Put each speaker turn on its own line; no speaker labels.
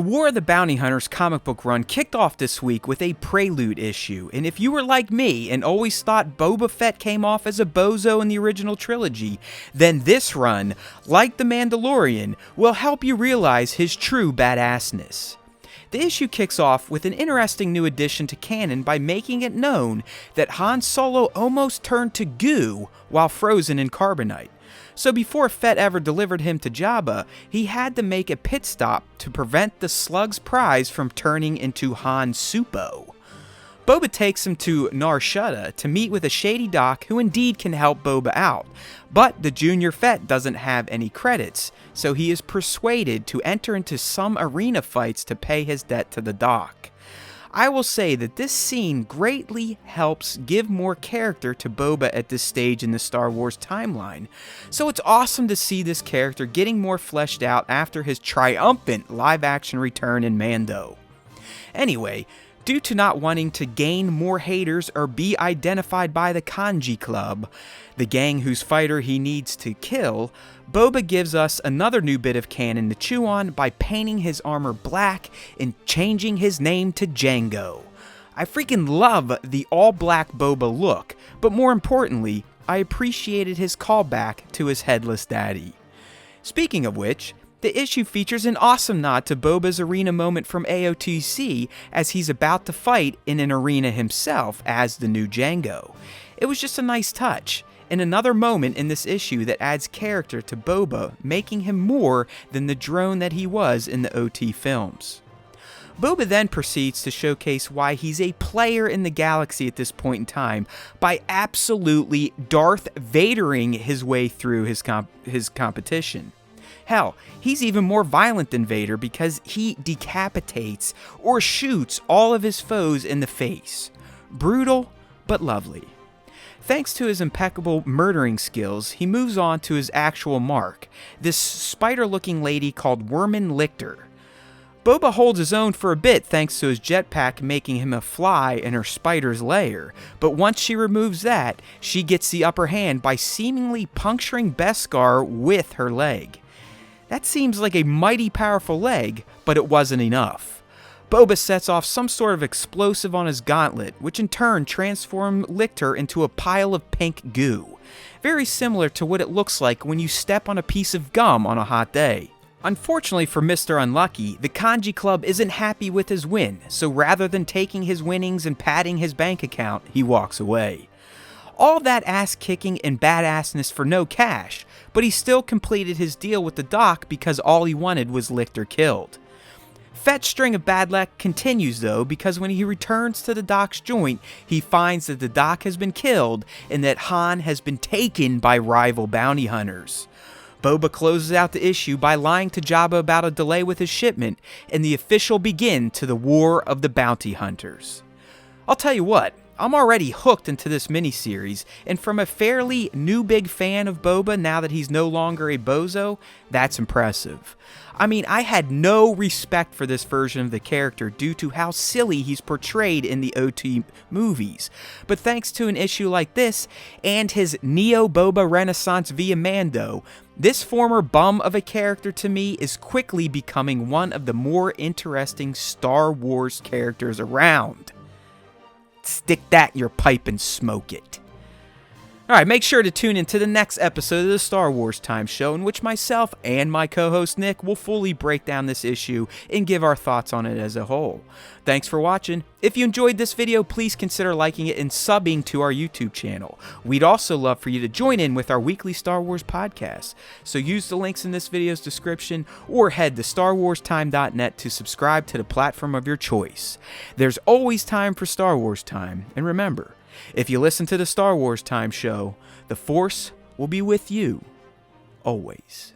The War of the Bounty Hunters comic book run kicked off this week with a prelude issue, and if you were like me and always thought Boba Fett came off as a bozo in the original trilogy, then this run, like The Mandalorian, will help you realize his true badassness. The issue kicks off with an interesting new addition to canon by making it known that Han Solo almost turned to goo while frozen in carbonite. So before Fett ever delivered him to Jabba, he had to make a pit stop to prevent the slug's prize from turning into Han Supo. Boba takes him to Nar Shutta to meet with a shady doc who indeed can help Boba out, but the junior Fett doesn't have any credits, so he is persuaded to enter into some arena fights to pay his debt to the doc. I will say that this scene greatly helps give more character to Boba at this stage in the Star Wars timeline, so it's awesome to see this character getting more fleshed out after his triumphant live-action return in Mando. Anyway, due to not wanting to gain more haters or be identified by the Kanji Club, the gang whose fighter he needs to kill, Boba gives us another new bit of canon to chew on by painting his armor black and changing his name to Jango. I freaking love the all-black Boba look, but more importantly, I appreciated his callback to his headless daddy. Speaking of which, the issue features an awesome nod to Boba's arena moment from AOTC as he's about to fight in an arena himself as the new Jango. It was just a nice touch, and another moment in this issue that adds character to Boba, making him more than the drone that he was in the OT films. Boba then proceeds to showcase why he's a player in the galaxy at this point in time by absolutely Darth Vadering his way through his competition. Hell, he's even more violent than Vader because he decapitates or shoots all of his foes in the face. Brutal, but lovely. Thanks to his impeccable murdering skills, he moves on to his actual mark, this spider-looking lady called Worman Lictor. Boba holds his own for a bit thanks to his jetpack making him a fly in her spider's lair, but once she removes that, she gets the upper hand by seemingly puncturing Beskar with her leg. That seems like a mighty powerful leg, but it wasn't enough. Boba sets off some sort of explosive on his gauntlet, which in turn transforms Lictor into a pile of pink goo. Very similar to what it looks like when you step on a piece of gum on a hot day. Unfortunately for Mr. Unlucky, the Kanji Club isn't happy with his win, so rather than taking his winnings and padding his bank account, he walks away. All that ass-kicking and badassness for no cash, but he still completed his deal with the doc because all he wanted was Lictor killed. Fett's string of bad luck continues though, because when he returns to the doc's joint, he finds that the doc has been killed and that Han has been taken by rival bounty hunters. Boba closes out the issue by lying to Jabba about a delay with his shipment, and the official begin to the War of the Bounty Hunters. I'll tell you what, I'm already hooked into this miniseries, and from a fairly new big fan of Boba now that he's no longer a bozo, that's impressive. I mean, I had no respect for this version of the character due to how silly he's portrayed in the OT movies, but thanks to an issue like this, and his Neo-Boba renaissance via Mando, this former bum of a character to me is quickly becoming one of the more interesting Star Wars characters around. Stick that in your pipe and smoke it. Alright, make sure to tune into the next episode of the Star Wars Time Show, in which myself and my co-host Nick will fully break down this issue and give our thoughts on it as a whole. Thanks for watching. If you enjoyed this video, please consider liking it and subbing to our YouTube channel. We'd also love for you to join in with our weekly Star Wars podcast. So use the links in this video's description or head to StarWarsTime.net to subscribe to the platform of your choice. There's always time for Star Wars Time, and remember, if you listen to the Star Wars Time Show, the Force will be with you, always.